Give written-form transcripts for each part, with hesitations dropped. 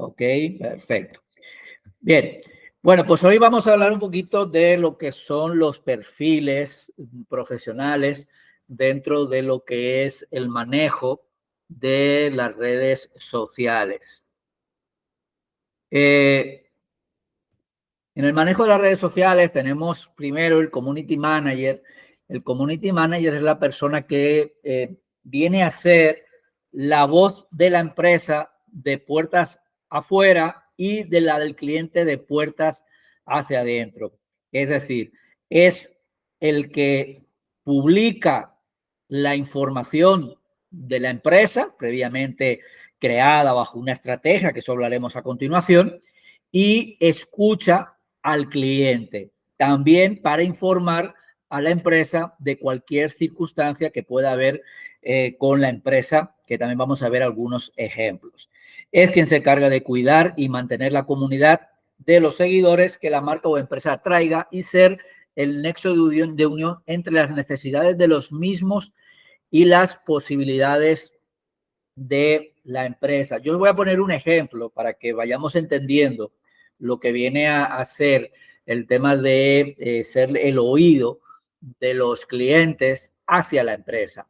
Ok, perfecto. Bien, bueno, pues hoy vamos a hablar un poquito de lo que son los perfiles profesionales dentro de lo que es el manejo de las redes sociales. En el manejo de las redes sociales tenemos primero el Community Manager. El Community Manager es la persona que viene a ser la voz de la empresa de puertas afuera y de la del cliente de puertas hacia adentro. Es decir, es el que publica la información de la empresa previamente creada bajo una estrategia, que eso hablaremos a continuación, y escucha al cliente, también para informar a la empresa de cualquier circunstancia que pueda haber con la empresa, que también vamos a ver algunos ejemplos. Es quien se encarga de cuidar y mantener la comunidad de los seguidores que la marca o empresa traiga y ser el nexo de unión entre las necesidades de los mismos y las posibilidades de la empresa. Yo voy a poner un ejemplo para que vayamos entendiendo lo que viene a ser el tema de ser el oído de los clientes hacia la empresa.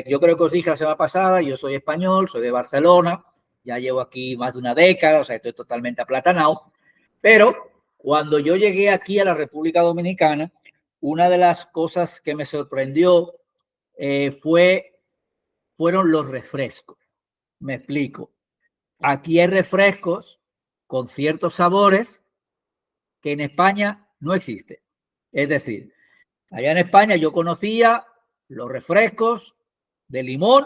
Yo creo que os dije la semana pasada, yo soy español, soy de Barcelona, ya llevo aquí más de una década, o sea, estoy totalmente aplatanado, pero cuando yo llegué aquí a la República Dominicana, una de las cosas que me sorprendió fueron los refrescos. Me explico. Aquí hay refrescos con ciertos sabores que en España no existen. Es decir, allá en España yo conocía los refrescos de limón,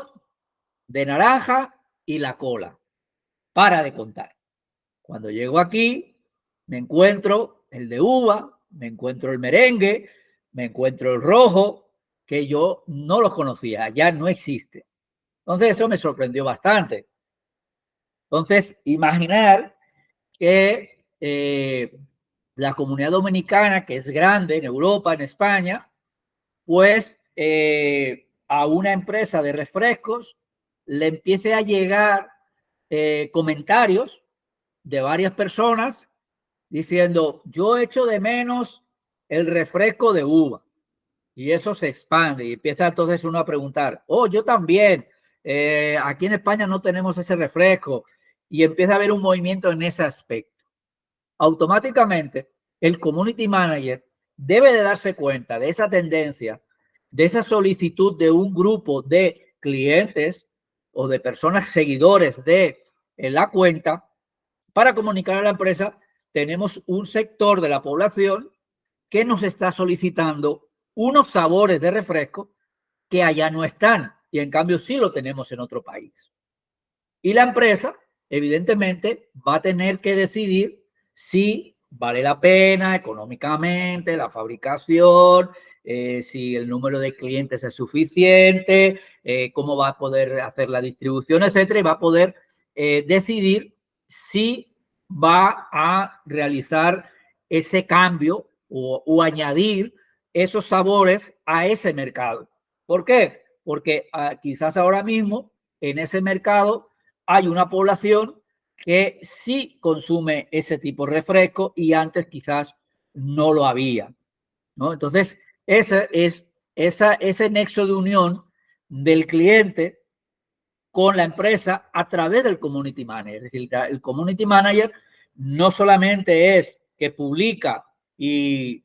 de naranja y la cola. Para de contar. Cuando llego aquí, me encuentro el de uva, me encuentro el merengue, me encuentro el rojo, que yo no los conocía, ya no existe. Entonces eso me sorprendió bastante. Entonces, imaginar que la comunidad dominicana, que es grande en Europa, en España, pues a una empresa de refrescos le empiece a llegar comentarios de varias personas diciendo, yo echo de menos el refresco de uva. Y eso se expande y empieza entonces uno a preguntar, oh, yo también, aquí en España no tenemos ese refresco. Y empieza a haber un movimiento en ese aspecto. Automáticamente, el community manager debe de darse cuenta de esa tendencia, de esa solicitud de un grupo de clientes o de personas seguidores de la cuenta para comunicar a la empresa, tenemos un sector de la población que nos está solicitando unos sabores de refresco que allá no están y en cambio sí lo tenemos en otro país. Y la empresa, evidentemente, va a tener que decidir si vale la pena económicamente la fabricación, si el número de clientes es suficiente, cómo va a poder hacer la distribución, etcétera, y va a poder decidir si va a realizar ese cambio o añadir esos sabores a ese mercado. ¿Por qué? Porque quizás ahora mismo en ese mercado hay una población que sí consume ese tipo de refresco y antes quizás no lo había, ¿no? Entonces, ese nexo de unión del cliente con la empresa a través del community manager. Es decir, el community manager no solamente es que publica y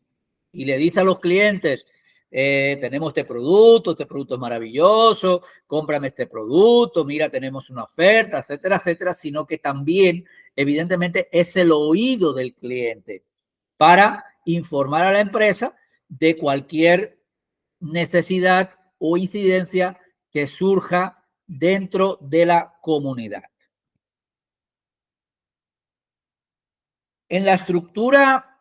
le dice a los clientes, tenemos este producto es maravilloso, cómprame este producto, mira, tenemos una oferta, etcétera, etcétera, sino que también, evidentemente, es el oído del cliente para informar a la empresa de cualquier necesidad o incidencia que surja dentro de la comunidad. En la estructura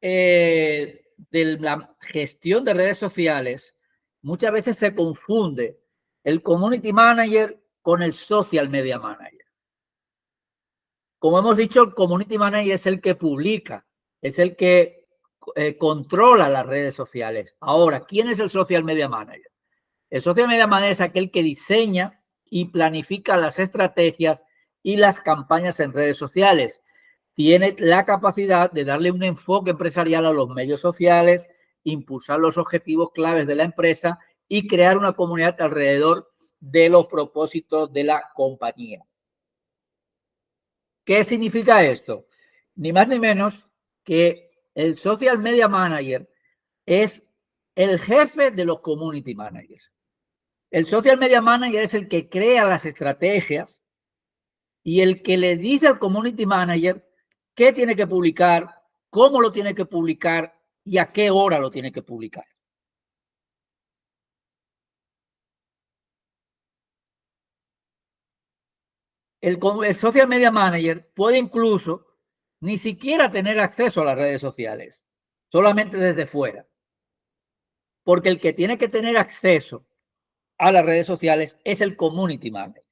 de la gestión de redes sociales, muchas veces se confunde el community manager con el social media manager. Como hemos dicho, el community manager es el que publica, es el que controla las redes sociales. Ahora, ¿quién es el social media manager? El social media manager es aquel que diseña y planifica las estrategias y las campañas en redes sociales. Tiene la capacidad de darle un enfoque empresarial a los medios sociales, impulsar los objetivos claves de la empresa y crear una comunidad alrededor de los propósitos de la compañía. ¿Qué significa esto? Ni más ni menos que el Social Media Manager es el jefe de los Community Managers. El Social Media Manager es el que crea las estrategias y el que le dice al Community Manager qué tiene que publicar, cómo lo tiene que publicar y a qué hora lo tiene que publicar. El Social Media Manager puede incluso ni siquiera tener acceso a las redes sociales, solamente desde fuera. Porque el que tiene que tener acceso a las redes sociales es el Community Manager.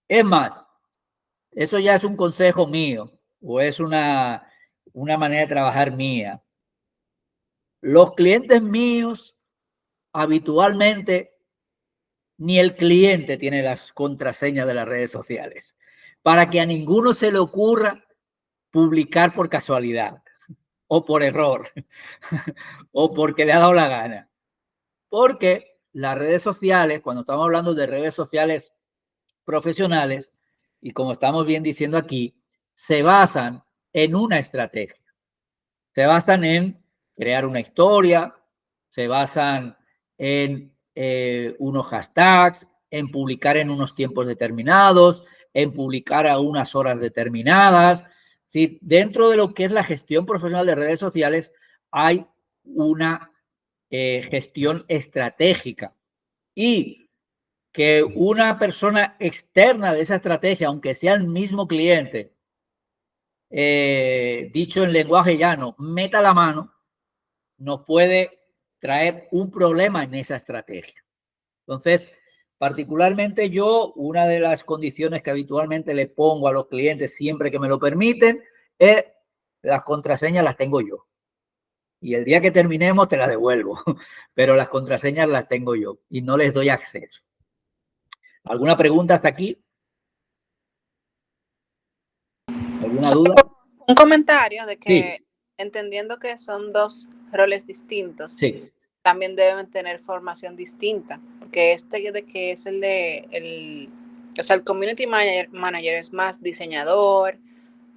Es más, eso ya es un consejo mío o es una manera de trabajar mía. Los clientes míos habitualmente ni el cliente tiene las contraseñas de las redes sociales para que a ninguno se le ocurra publicar por casualidad o por error o porque le ha dado la gana. Porque las redes sociales, cuando estamos hablando de redes sociales profesionales, y como estamos bien diciendo aquí, se basan en una estrategia. Se basan en crear una historia, se basan en unos hashtags, en publicar en unos tiempos determinados, en publicar a unas horas determinadas. ¿Sí? Dentro de lo que es la gestión profesional de redes sociales hay una gestión estratégica y que una persona externa de esa estrategia, aunque sea el mismo cliente, dicho en lenguaje llano, meta la mano, nos puede traer un problema en esa estrategia. Entonces, particularmente yo, una de las condiciones que habitualmente le pongo a los clientes siempre que me lo permiten es las contraseñas las tengo yo. Y el día que terminemos te las devuelvo, pero las contraseñas las tengo yo y no les doy acceso. ¿Alguna pregunta hasta aquí? ¿Alguna duda? Un comentario de que Sí. entendiendo que son dos roles distintos, Sí. también deben tener formación distinta, porque de que es o sea, el community manager es más diseñador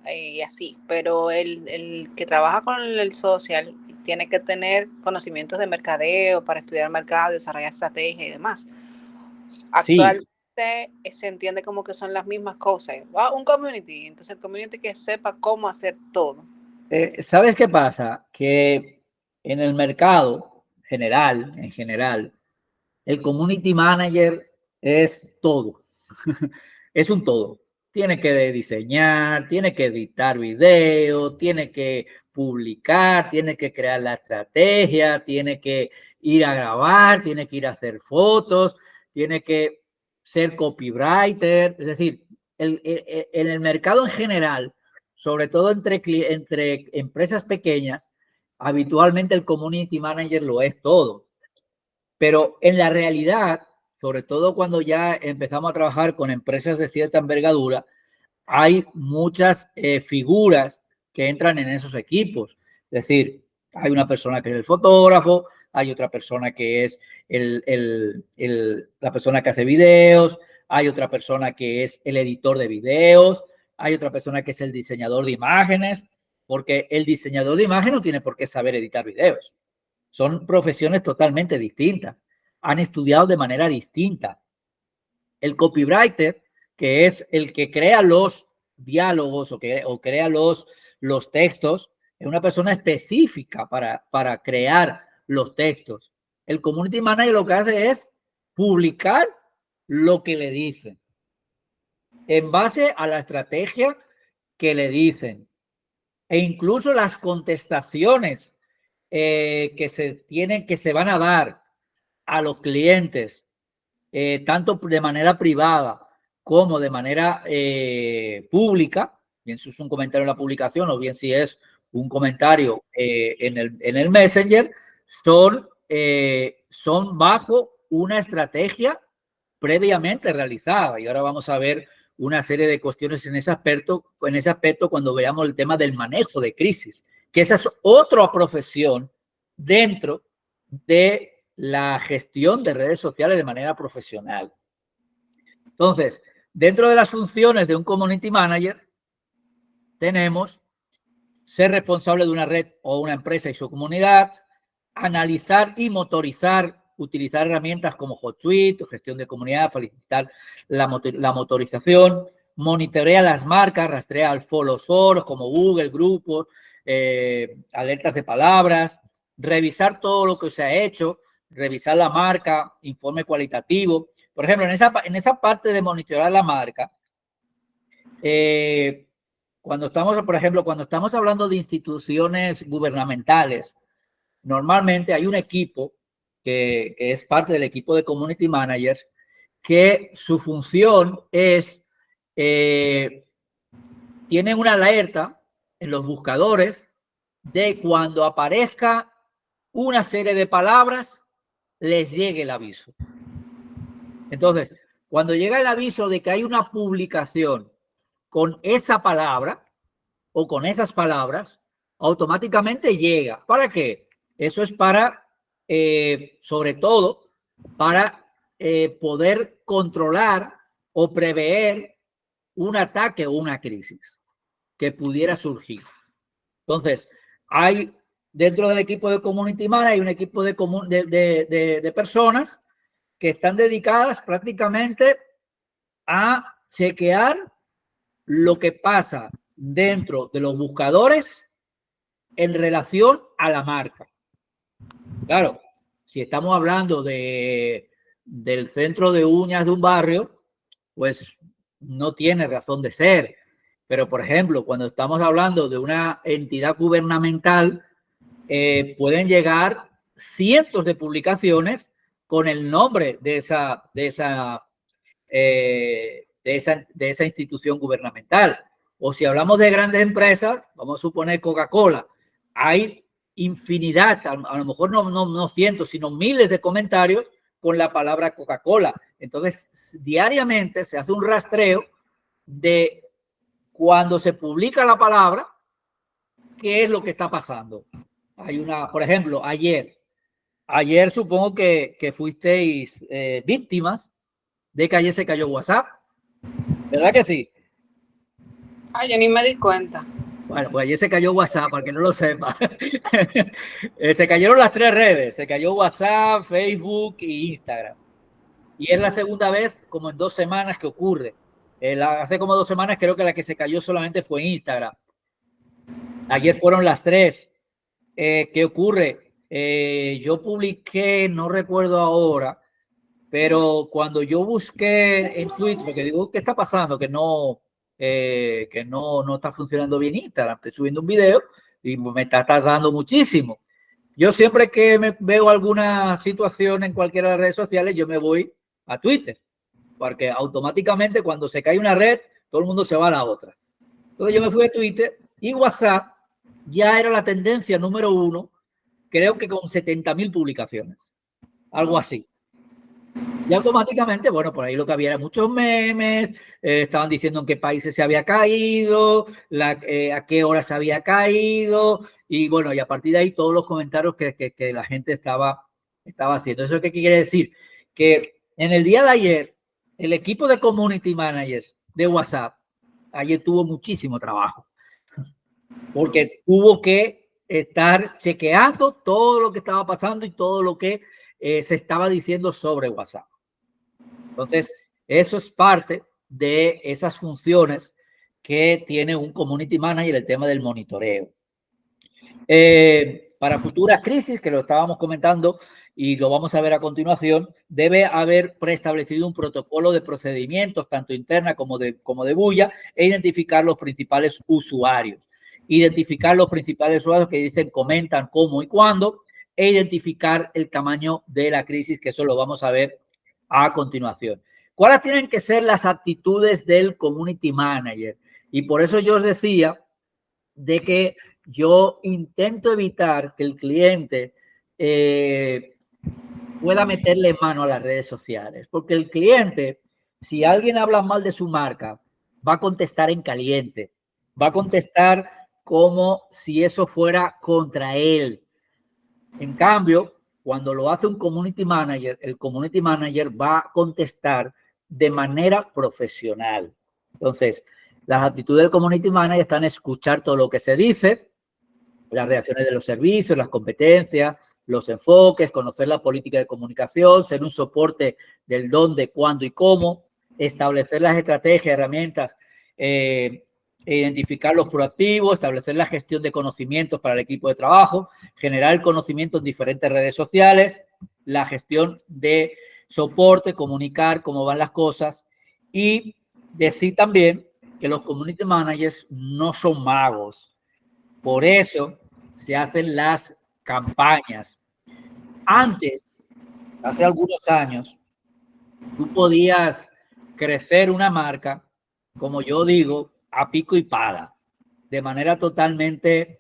y así, pero el que trabaja con el social tiene que tener conocimientos de mercadeo para estudiar mercado, desarrollar estrategia y demás. Actualmente se entiende como que son las mismas cosas. Un community, entonces el community que sepa cómo hacer todo. ¿Sabes qué pasa? Que en el mercado en general, el community manager es todo. Es un todo. Tiene que diseñar, tiene que editar video, tiene que publicar, tiene que crear la estrategia, tiene que ir a grabar, tiene que ir a hacer fotos, tiene que ser copywriter. Es decir, en el mercado en general, sobre todo entre empresas pequeñas, habitualmente el community manager lo es todo. Pero en la realidad, sobre todo cuando ya empezamos a trabajar con empresas de cierta envergadura, hay muchas figuras que entran en esos equipos. Es decir, hay una persona que es el fotógrafo, hay otra persona que es la persona que hace videos, hay otra persona que es el editor de videos, hay otra persona que es el diseñador de imágenes, porque el diseñador de imágenes no tiene por qué saber editar videos. Son profesiones totalmente distintas. Han estudiado de manera distinta. El copywriter, que es el que crea los diálogos o crea los textos, es una persona específica para crear los textos. El community manager lo que hace es publicar lo que le dicen en base a la estrategia que le dicen e incluso las contestaciones que se van a dar a los clientes, tanto de manera privada como de manera pública, bien si es un comentario en la publicación o bien si es un comentario en el Messenger, son bajo una estrategia previamente realizada. Y ahora vamos a ver una serie de cuestiones en ese aspecto cuando veamos el tema del manejo de crisis, que esa es otra profesión dentro de la gestión de redes sociales de manera profesional. Entonces, dentro de las funciones de un community manager, tenemos ser responsable de una red o una empresa y su comunidad, analizar y motorizar, utilizar herramientas como HotSuite, gestión de comunidad, facilitar la motorización, monitorea las marcas, rastrea al followers como Google, grupos, alertas de palabras, revisar todo lo que se ha hecho, revisar la marca, informe cualitativo. Por ejemplo, en esa parte de monitorear la marca, cuando estamos hablando de instituciones gubernamentales, normalmente hay un equipo que es parte del equipo de community managers que su función es, tienen una alerta en los buscadores de cuando aparezca una serie de palabras, les llegue el aviso. Entonces, cuando llega el aviso de que hay una publicación con esa palabra o con esas palabras, automáticamente llega. ¿Para qué? Eso es para, sobre todo, para poder controlar o prever un ataque o una crisis que pudiera surgir. Entonces, hay dentro del equipo de Community Manager, hay un equipo de personas que están dedicadas prácticamente a chequear lo que pasa dentro de los buscadores en relación a la marca. Claro, si estamos hablando del centro de uñas de un barrio, pues no tiene razón de ser. Pero, por ejemplo, cuando estamos hablando de una entidad gubernamental, pueden llegar cientos de publicaciones con el nombre de esa institución gubernamental. O si hablamos de grandes empresas, vamos a suponer Coca-Cola, hay infinidad, a lo mejor no cientos, sino miles de comentarios con la palabra Coca-Cola. Entonces, diariamente se hace un rastreo de cuando se publica la palabra, qué es lo que está pasando. Hay por ejemplo, ayer supongo que fuisteis víctimas de que ayer se cayó WhatsApp. ¿Verdad que sí? Yo ni me di cuenta. Bueno, pues ayer se cayó WhatsApp, para que no lo sepa. Se cayeron las 3 redes. Se cayó WhatsApp, Facebook y Instagram. Y es la segunda vez como en 2 semanas que ocurre. Hace como 2 semanas creo que la que se cayó solamente fue Instagram. Ayer fueron las 3. ¿Qué ocurre? Yo publiqué, no recuerdo ahora, pero cuando yo busqué en Twitter, porque digo, ¿qué está pasando? Que no está funcionando bien Instagram. Estoy subiendo un video y me está tardando muchísimo. Yo siempre que veo alguna situación en cualquiera de las redes sociales, yo me voy a Twitter, porque automáticamente cuando se cae una red, todo el mundo se va a la otra. Entonces yo me fui a Twitter y WhatsApp ya era la tendencia número 1, creo que con 70.000 publicaciones, algo así. Y automáticamente, bueno, por ahí lo que había era muchos memes, estaban diciendo en qué países se había caído, a qué hora se había caído, y bueno, y a partir de ahí todos los comentarios que la gente estaba haciendo. ¿Eso qué quiere decir? Que en el día de ayer, el equipo de community managers de WhatsApp, ayer tuvo muchísimo trabajo, porque tuvo que estar chequeando todo lo que estaba pasando y todo lo que se estaba diciendo sobre WhatsApp. Entonces, eso es parte de esas funciones que tiene un community manager, el tema del monitoreo. Para futuras crisis, que lo estábamos comentando y lo vamos a ver a continuación, debe haber preestablecido un protocolo de procedimientos, tanto interna como de bulla, e identificar los principales usuarios. Identificar los principales usuarios que dicen, comentan cómo y cuándo, e identificar el tamaño de la crisis, que eso lo vamos a ver a continuación. ¿Cuáles tienen que ser las actitudes del community manager? Y por eso yo os decía de que yo intento evitar que el cliente pueda meterle mano a las redes sociales, porque el cliente, si alguien habla mal de su marca va a contestar en caliente, va a contestar como si eso fuera contra él. En cambio, cuando lo hace un community manager, el community manager va a contestar de manera profesional. Entonces, las actitudes del community manager están en escuchar todo lo que se dice, las reacciones de los servicios, las competencias, los enfoques, conocer la política de comunicación, ser un soporte del dónde, cuándo y cómo, establecer las estrategias, herramientas, identificar los proactivos, establecer la gestión de conocimientos para el equipo de trabajo, generar el conocimiento en diferentes redes sociales, la gestión de soporte, comunicar cómo van las cosas y decir también que los community managers no son magos. Por eso se hacen las campañas. Antes, hace algunos años, tú podías crecer una marca, como yo digo, a pico y pala, de manera totalmente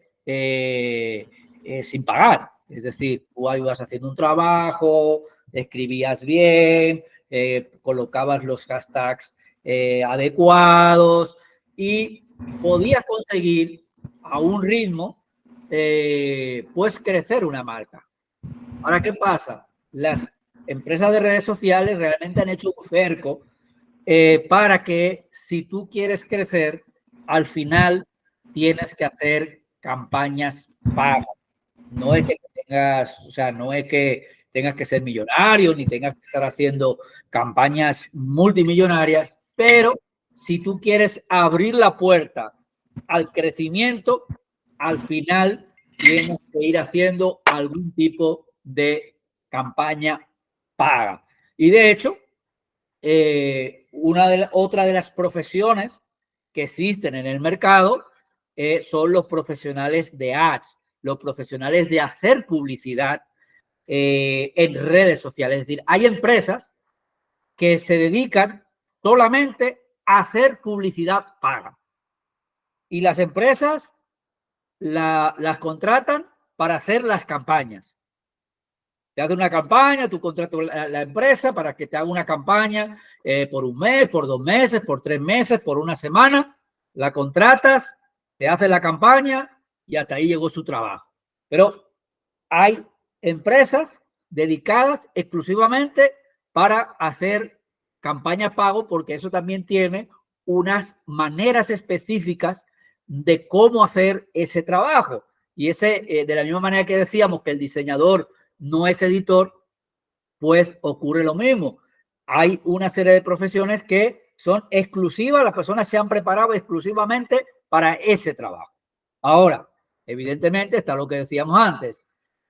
sin pagar. Es decir, tú ibas haciendo un trabajo, escribías bien, colocabas los hashtags adecuados y podías conseguir a un ritmo, pues crecer una marca. Ahora, ¿qué pasa? Las empresas de redes sociales realmente han hecho un cerco para que si tú quieres crecer, al final tienes que hacer campañas pagas. No es que tengas, o sea, no es que tengas que ser millonario ni tengas que estar haciendo campañas multimillonarias, pero si tú quieres abrir la puerta al crecimiento, al final tienes que ir haciendo algún tipo de campaña paga. Y de hecho, otra de las profesiones que existen en el mercado son los profesionales de ads, los profesionales de hacer publicidad en redes sociales. Es decir, hay empresas que se dedican solamente a hacer publicidad paga. Y las empresas las contratan para hacer las campañas. Te hace una campaña, tú contratas a la empresa para que te haga una campaña por un mes, por 2 meses, por 3 meses, por una semana. La contratas, te hace la campaña y hasta ahí llegó su trabajo. Pero hay empresas dedicadas exclusivamente para hacer campaña pago, porque eso también tiene unas maneras específicas de cómo hacer ese trabajo. Y ese, de la misma manera que decíamos que el diseñador no es editor, pues ocurre lo mismo. Hay una serie de profesiones que son exclusivas, las personas se han preparado exclusivamente para ese trabajo. Ahora, evidentemente está lo que decíamos antes,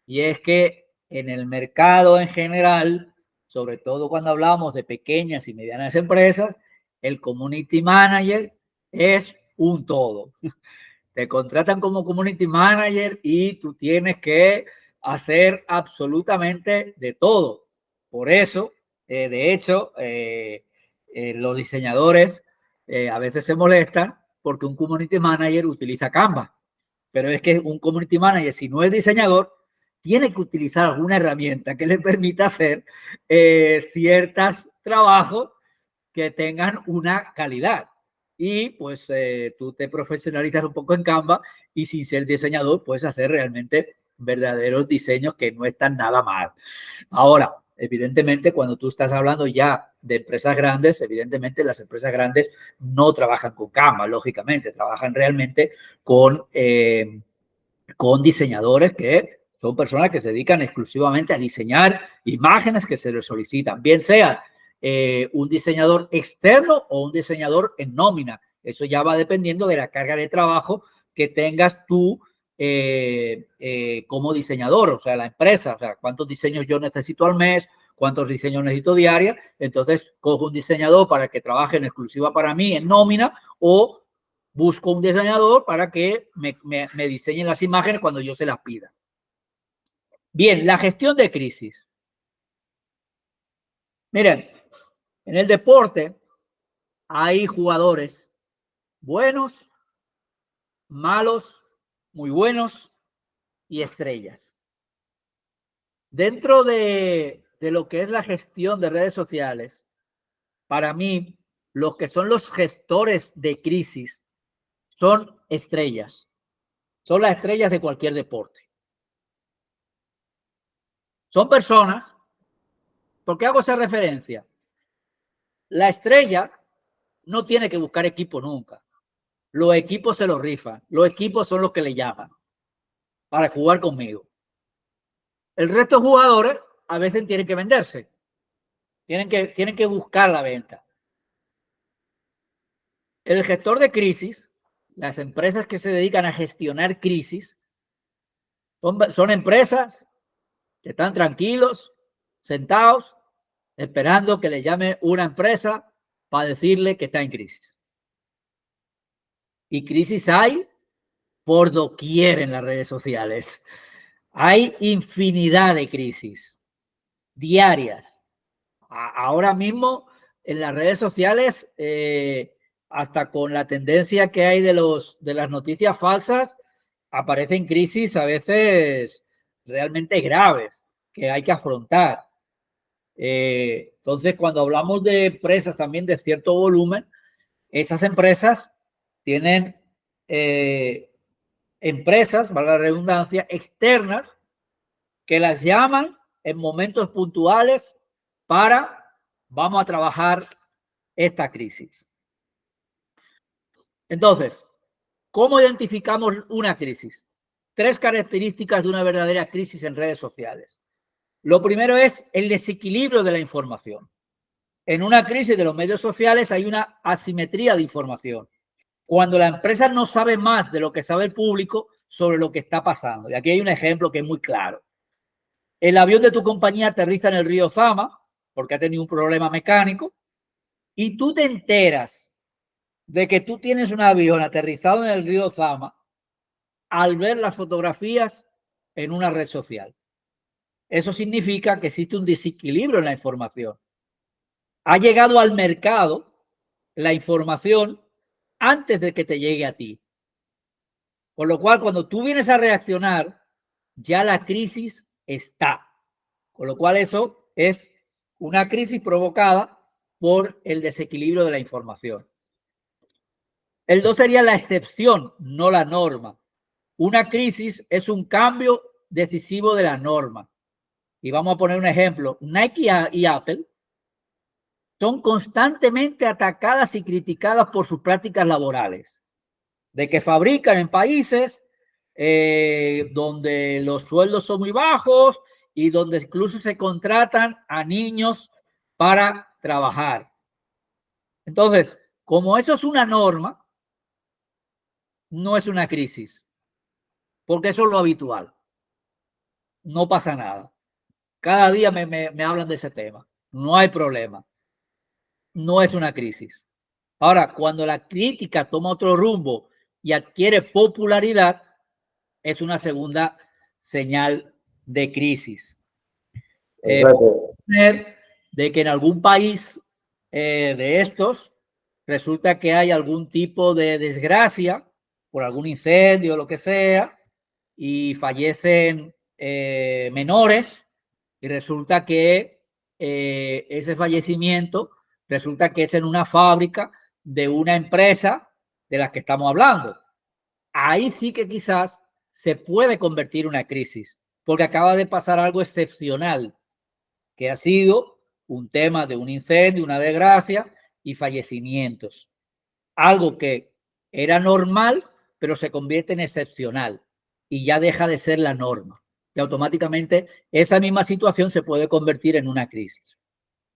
y es que en el mercado en general, sobre todo cuando hablamos de pequeñas y medianas empresas, el community manager es un todo. Te contratan como community manager y tú tienes que hacer absolutamente de todo. Por eso, de hecho, los diseñadores a veces se molestan porque un community manager utiliza Canva. Pero es que un community manager, si no es diseñador, tiene que utilizar alguna herramienta que le permita hacer ciertos trabajos que tengan una calidad. Y pues tú te profesionalizas un poco en Canva y sin ser diseñador puedes hacer realmente verdaderos diseños que no están nada mal. Ahora, evidentemente, cuando tú estás hablando ya de empresas grandes, evidentemente las empresas grandes no trabajan con Canva, lógicamente, trabajan realmente con diseñadores que son personas que se dedican exclusivamente a diseñar imágenes que se les solicitan, bien sea un diseñador externo o un diseñador en nómina. Eso ya va dependiendo de la carga de trabajo que tengas tú como diseñador, o sea, la empresa, o sea, cuántos diseños yo necesito al mes, cuántos diseños necesito diaria. Entonces, cojo un diseñador para que trabaje en exclusiva para mí en nómina o busco un diseñador para que me diseñen las imágenes cuando yo se las pida. Bien, la gestión de crisis. Miren, en el deporte hay jugadores buenos, malos, muy buenos y estrellas. Dentro de lo que es la gestión de redes sociales, para mí los que son los gestores de crisis son estrellas. Son las estrellas de cualquier deporte. Son personas. ¿Por qué hago esa referencia? La estrella no tiene que buscar equipo nunca. Los equipos se los rifan. Los equipos son los que le llaman para jugar conmigo. El resto de jugadores a veces tienen que venderse. Tienen que buscar la venta. El gestor de crisis, las empresas que se dedican a gestionar crisis, son empresas que están tranquilos, sentados, esperando que le llame una empresa para decirle que está en crisis. Y crisis hay por doquier en las redes sociales. Hay infinidad de crisis diarias. Ahora mismo en las redes sociales, hasta con la tendencia que hay de las noticias falsas, aparecen crisis a veces realmente graves que hay que afrontar. Entonces, cuando hablamos de empresas también de cierto volumen, esas empresas tienen empresas, valga la redundancia, externas que las llaman en momentos puntuales vamos a trabajar esta crisis. Entonces, ¿cómo identificamos una crisis? 3 características de una verdadera crisis en redes sociales. Lo primero es el desequilibrio de la información. En una crisis de los medios sociales hay una asimetría de información. Cuando la empresa no sabe más de lo que sabe el público sobre lo que está pasando. Y aquí hay un ejemplo que es muy claro. El avión de tu compañía aterriza en el río Zama porque ha tenido un problema mecánico y tú te enteras de que tú tienes un avión aterrizado en el río Zama al ver las fotografías en una red social. Eso significa que existe un desequilibrio en la información. Ha llegado al mercado la información antes de que te llegue a ti. Con lo cual, cuando tú vienes a reaccionar, ya la crisis está. Con lo cual, eso es una crisis provocada por el desequilibrio de la información. El 2 sería la excepción, no la norma. Una crisis es un cambio decisivo de la norma. Y vamos a poner un ejemplo. Nike y Apple son constantemente atacadas y criticadas por sus prácticas laborales, de que fabrican en países donde los sueldos son muy bajos y donde incluso se contratan a niños para trabajar. Entonces, como eso es una norma, no es una crisis, porque eso es lo habitual. No pasa nada. Cada día me hablan de ese tema. No hay problema. No es una crisis. Ahora, cuando la crítica toma otro rumbo y adquiere popularidad, es una segunda señal de crisis. De que en algún país de estos resulta que hay algún tipo de desgracia por algún incendio o lo que sea y fallecen menores y resulta que ese fallecimiento resulta que es en una fábrica de una empresa de las que estamos hablando. Ahí sí que quizás se puede convertir en una crisis, porque acaba de pasar algo excepcional, que ha sido un tema de un incendio, una desgracia y fallecimientos. Algo que era normal, pero se convierte en excepcional y ya deja de ser la norma. Y automáticamente esa misma situación se puede convertir en una crisis.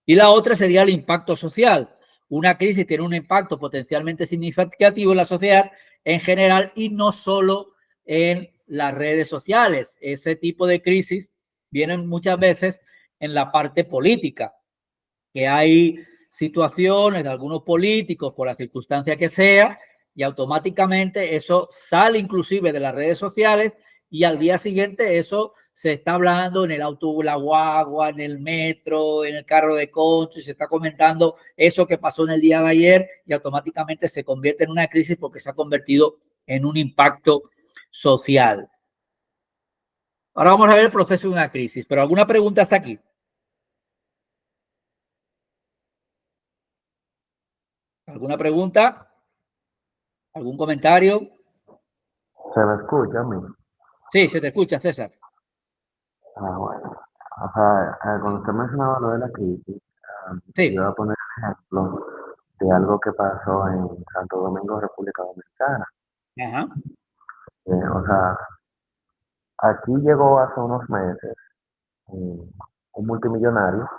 Y la otra sería el impacto social. Una crisis tiene un impacto potencialmente significativo en la sociedad en general y no solo en las redes sociales. Ese tipo de crisis vienen muchas veces en la parte política, que hay situaciones de algunos políticos por la circunstancia que sea y automáticamente eso sale inclusive de las redes sociales y al día siguiente eso se está hablando en el autobús, la guagua, en el metro, en el carro de coche, se está comentando eso que pasó en el día de ayer y automáticamente se convierte en una crisis porque se ha convertido en un impacto social. Ahora vamos a ver el proceso de una crisis, pero ¿alguna pregunta hasta aquí? ¿Alguna pregunta? ¿Algún comentario? ¿Se me escucha a mí? Sí, se te escucha, César. Ah, bueno. O sea, cuando usted mencionaba lo de la crisis, yo Sí. iba a poner un ejemplo de algo que pasó en Santo Domingo, República Dominicana. Ajá. O sea, aquí llegó hace unos meses un multimillonario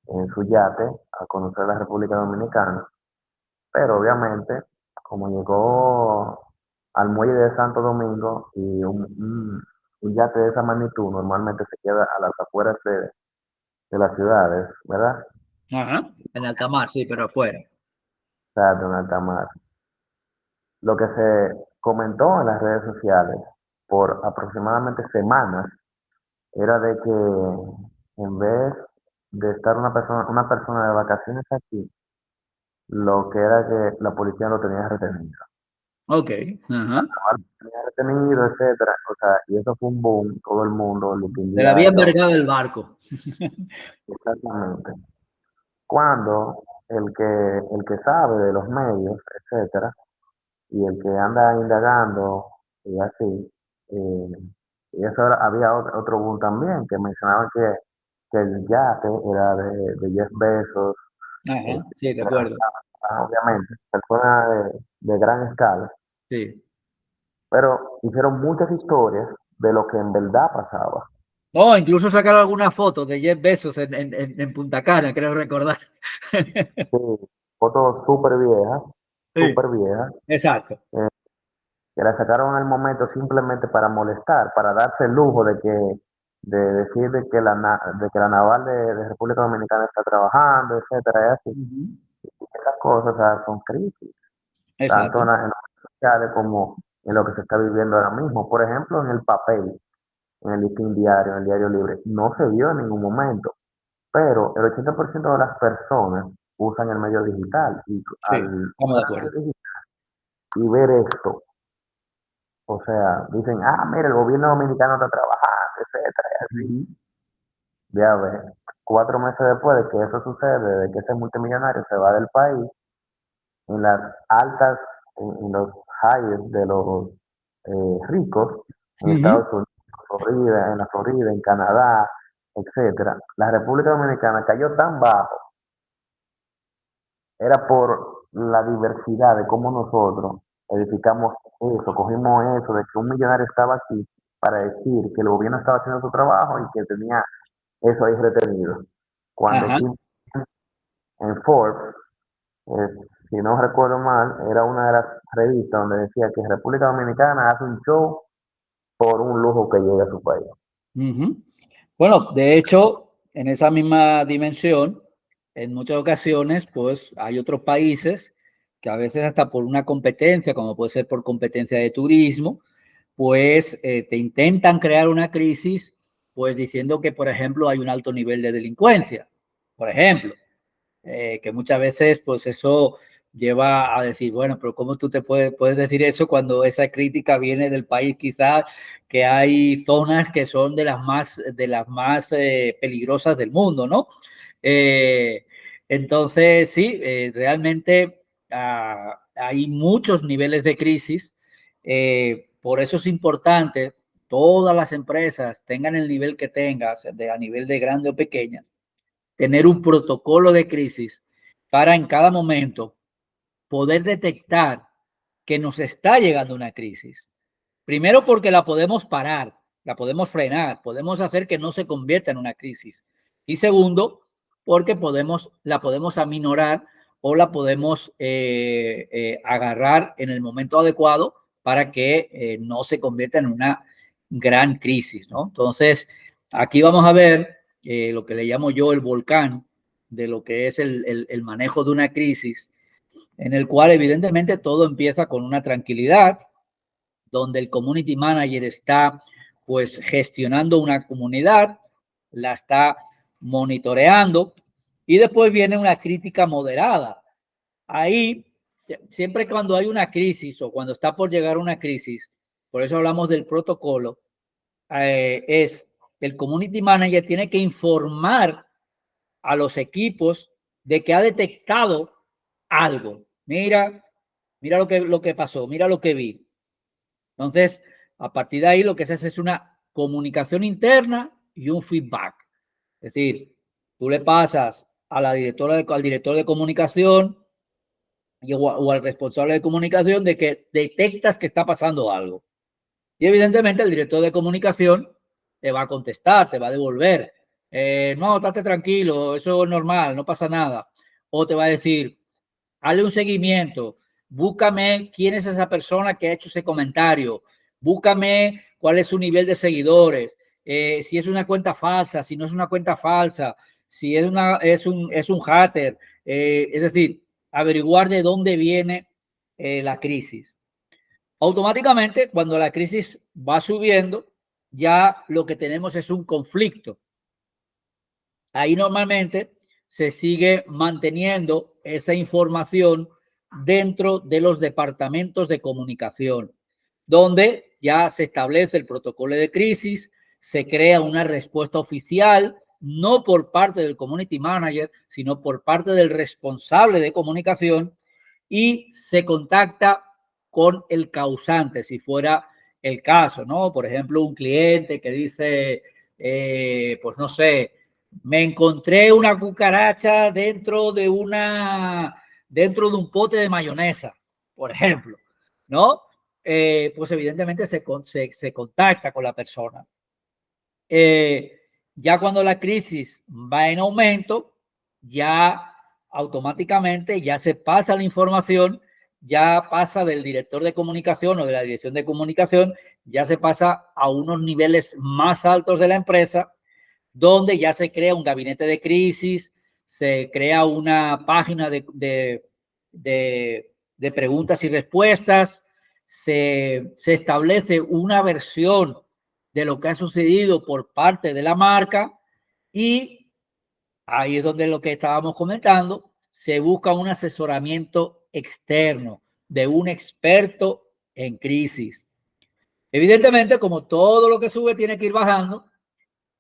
en su yate a conocer la República Dominicana, pero obviamente, como llegó al muelle de Santo Domingo y un yate de esa magnitud normalmente se queda a las afueras de las ciudades, ¿verdad? Ajá. En alta mar, sí, pero afuera. O sea, de un alta mar. Lo que se comentó en las redes sociales por aproximadamente semanas era de que en vez de estar una persona de vacaciones aquí, lo que era que la policía lo tenía retenido. Ok. Ajá. Lo tenía retenido, etcétera. O sea, y eso fue un boom, todo el mundo, el Se le había diario, envergado el barco. exactamente. Cuando el que sabe de los medios, etcétera, y el que anda indagando y así, eh, y eso había otro boom también, que mencionaban que el yate era de Jeff Bezos, Ajá. Sí, de acuerdo. obviamente, personas de gran escala, Sí. pero hicieron muchas historias de lo que en verdad pasaba. Oh, incluso sacaron alguna foto de Jeff Bezos en Punta Cana, creo recordar. Sí, fotos Sí, súper viejas, exacto. eh, que la sacaron al momento simplemente para molestar, para darse el lujo de decir de que la naval de República Dominicana está trabajando, etcétera, y así. Ujú. Esas cosas, o sea, son crisis, tanto Exacto. en las redes sociales como en lo que se está viviendo ahora mismo. Por ejemplo, en el papel, en el listín diario, en el diario libre, no se vio en ningún momento, pero el 80% de las personas usan el medio digital y Sí, al estamos de usar el acuerdo. medio digital y ver esto, o sea, dicen, mira, el gobierno dominicano está trabajando, etcétera, y así. Ujú. Ya ves, 4 meses después de que eso sucede, de que ese multimillonario se va del país, en las altas, en los highs de los ricos, en Ujú. Estados Unidos, Florida, en la Florida, en Canadá, etcétera, la República Dominicana cayó tan bajo, era por la diversidad de cómo nosotros edificamos eso, cogimos eso, de que un millonario estaba aquí para decir que el gobierno estaba haciendo su trabajo y que tenía eso ahí retenido. Cuando Ajá. aquí en Forbes, eh, si no recuerdo mal, era una de las revistas donde decía que República Dominicana hace un show por un lujo que llega a su país. Ujú. Bueno, de hecho, en esa misma dimensión, en muchas ocasiones, pues hay otros países que a veces hasta por una competencia, como puede ser por competencia de turismo, pues te intentan crear una crisis, pues diciendo que, por ejemplo, hay un alto nivel de delincuencia, por ejemplo. Que muchas veces pues eso lleva a decir, bueno, pero ¿cómo tú te puedes decir eso cuando esa crítica viene del país quizás que hay zonas que son de las más peligrosas del mundo, ¿no? Entonces, sí, realmente hay muchos niveles de crisis. Por eso es importante todas las empresas tengan el nivel que tengan, a nivel de grande o pequeña, tener un protocolo de crisis para en cada momento poder detectar que nos está llegando una crisis. Primero porque la podemos parar, la podemos frenar, podemos hacer que no se convierta en una crisis. Y segundo, porque la podemos aminorar o la podemos agarrar en el momento adecuado para que no se convierta en una gran crisis, ¿no? Entonces, aquí vamos a ver lo que le llamo yo el volcán de lo que es el manejo de una crisis, en el cual evidentemente todo empieza con una tranquilidad, donde el community manager está pues gestionando una comunidad, la está monitoreando y después viene una crítica moderada. Ahí, siempre cuando hay una crisis o cuando está por llegar una crisis, por eso hablamos del protocolo, es el community manager tiene que informar a los equipos de que ha detectado algo. Mira lo que pasó, mira lo que vi. Entonces, a partir de ahí lo que se hace es una comunicación interna y un feedback. Es decir, tú le pasas a la al director de comunicación o al responsable de comunicación de que detectas que está pasando algo. Y evidentemente el director de comunicación te va a contestar, te va a devolver. No, estate tranquilo, eso es normal, no pasa nada. O te va a decir, hazle un seguimiento, búscame quién es esa persona que ha hecho ese comentario, búscame cuál es su nivel de seguidores, si es una cuenta falsa, si no es una cuenta falsa, si es un hater, es decir, averiguar de dónde viene la crisis. Automáticamente, cuando la crisis va subiendo, ya lo que tenemos es un conflicto. Ahí normalmente se sigue manteniendo esa información dentro de los departamentos de comunicación, donde ya se establece el protocolo de crisis, se crea una respuesta oficial, no por parte del community manager, sino por parte del responsable de comunicación, y se contacta con el causante, si fuera el caso, ¿no? Por ejemplo, un cliente que dice, pues no sé, me encontré una cucaracha dentro de un pote de mayonesa, por ejemplo, ¿no? Pues evidentemente se contacta con la persona. Ya cuando la crisis va en aumento, ya automáticamente ya se pasa la información, ya pasa del director de comunicación o de la dirección de comunicación, ya se pasa a unos niveles más altos de la empresa, donde ya se crea un gabinete de crisis, se crea una página de preguntas y respuestas, se establece una versión de lo que ha sucedido por parte de la marca y ahí es donde lo que estábamos comentando, se busca un asesoramiento externo de un experto en crisis. Evidentemente, como todo lo que sube tiene que ir bajando,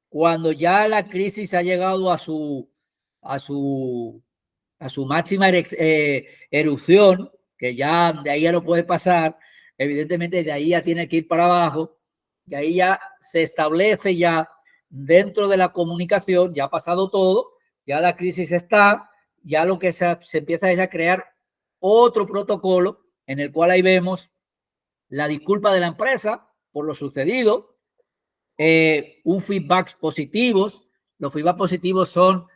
cuando ya la crisis ha llegado a su máxima erupción, que ya de ahí ya no puede pasar, evidentemente de ahí ya tiene que ir para abajo, y ahí ya se establece ya dentro de la comunicación, ya ha pasado todo, ya la crisis está, ya lo que se empieza es a crear otro protocolo en el cual ahí vemos la disculpa de la empresa por lo sucedido, un feedback positivos. Los feedback positivos son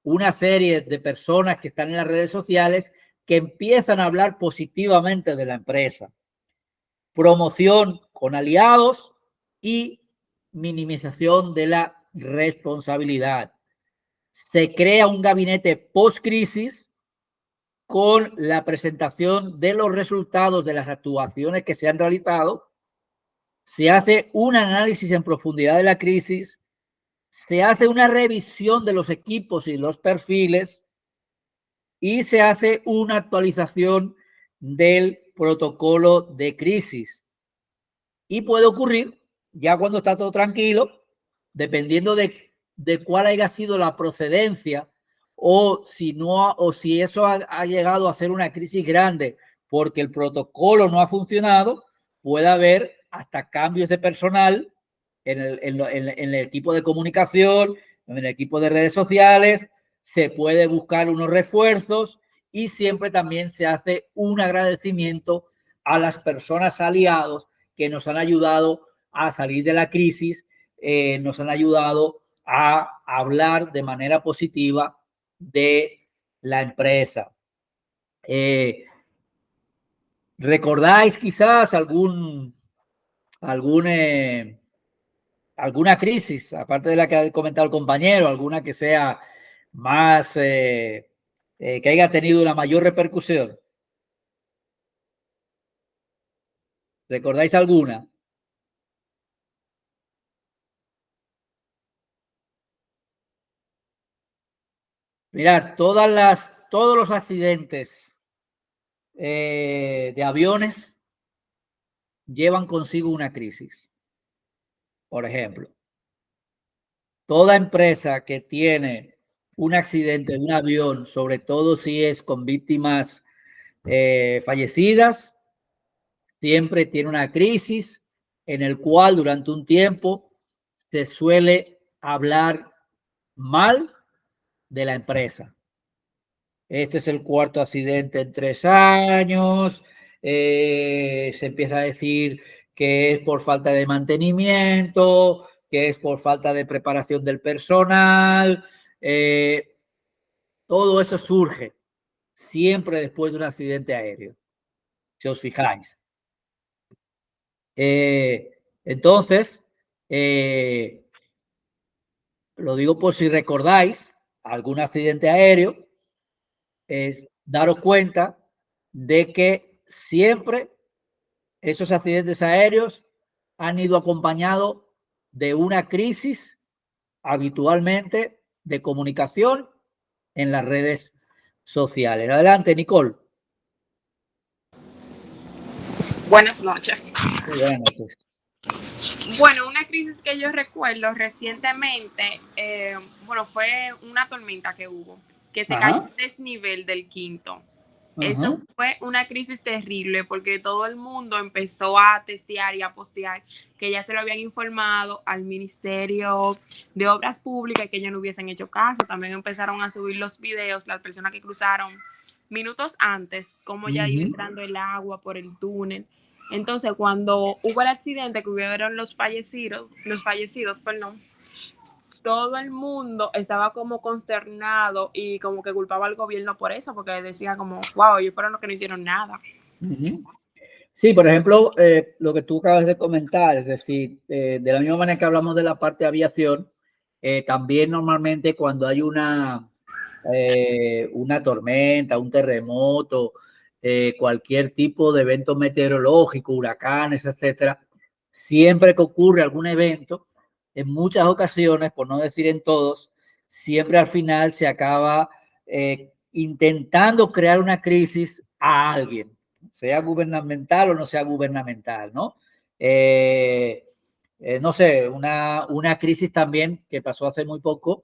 una serie de personas que están en las redes sociales que empiezan a hablar positivamente de la empresa. Promoción con aliados y minimización de la responsabilidad. Se crea un gabinete post-crisis con la presentación de los resultados de las actuaciones que se han realizado. Se hace un análisis en profundidad de la crisis, se hace una revisión de los equipos y los perfiles y se hace una actualización del protocolo de crisis. Y puede ocurrir, ya cuando está todo tranquilo, dependiendo de cuál haya sido la procedencia o si eso ha llegado a ser una crisis grande porque el protocolo no ha funcionado, puede haber hasta cambios de personal en el equipo de comunicación, en el equipo de redes sociales, se puede buscar unos refuerzos y siempre también se hace un agradecimiento a las personas aliados que nos han ayudado a salir de la crisis, nos han ayudado a hablar de manera positiva de la empresa. ¿Recordáis quizás alguna crisis, aparte de la que ha comentado el compañero, alguna que sea más, que haya tenido una mayor repercusión? ¿Recordáis alguna? Mirad, todos los accidentes de aviones llevan consigo una crisis. Por ejemplo, toda empresa que tiene un accidente de un avión, sobre todo si es con víctimas fallecidas, siempre tiene una crisis en el cual durante un tiempo se suele hablar mal de la empresa. Este es el cuarto accidente en 3 años. Se empieza a decir que es por falta de mantenimiento, que es por falta de preparación del personal. Todo eso surge siempre después de un accidente aéreo, si os fijáis. Entonces, lo digo por si recordáis algún accidente aéreo, es daros cuenta de que siempre esos accidentes aéreos han ido acompañados de una crisis habitualmente de comunicación en las redes sociales. Adelante, Nicole. Buenas noches. Buenas noches. Bueno, una crisis que yo recuerdo recientemente, fue una tormenta que hubo, que se cayó al desnivel del quinto. Eso fue una crisis terrible porque todo el mundo empezó a testear y a postear que ya se lo habían informado al Ministerio de Obras Públicas y que ellos no hubiesen hecho caso. También empezaron a subir los videos, las personas que cruzaron minutos antes, cómo ya iba entrando el agua por el túnel. Entonces, cuando hubo el accidente, que hubieron los fallecidos, todo el mundo estaba como consternado y como que culpaba al gobierno por eso, porque decía como, wow, ellos fueron los que no hicieron nada. Sí, por ejemplo, lo que tú acabas de comentar, es decir, de la misma manera que hablamos de la parte de aviación, también normalmente cuando hay una tormenta, un terremoto, cualquier tipo de evento meteorológico, huracanes, etcétera, siempre que ocurre algún evento, en muchas ocasiones, por no decir en todos, siempre al final se acaba intentando crear una crisis a alguien, sea gubernamental o no sea gubernamental, ¿no? No sé, una crisis también que pasó hace muy poco.